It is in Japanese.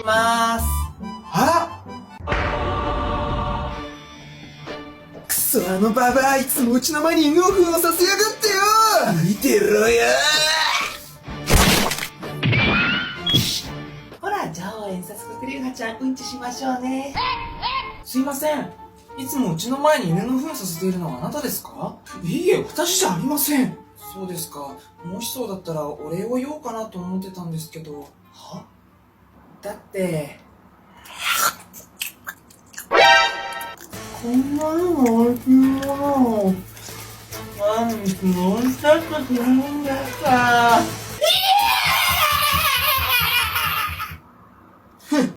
きまーす。あくそ、あのババアいつもうちの前に犬を糞をさせやがってよ。見てろよ。ほら、じゃあ応援させてくれるはちゃん、うんちしましょうね。すいません。いつもうちの前に犬の糞させているのはあなたですか？いいえ、私じゃありません。そうですか。もしそうだったらお礼を言おうかなと思ってたんですけど。は？だって、こんなにも美味しいものを毎日飲みたくするんですか。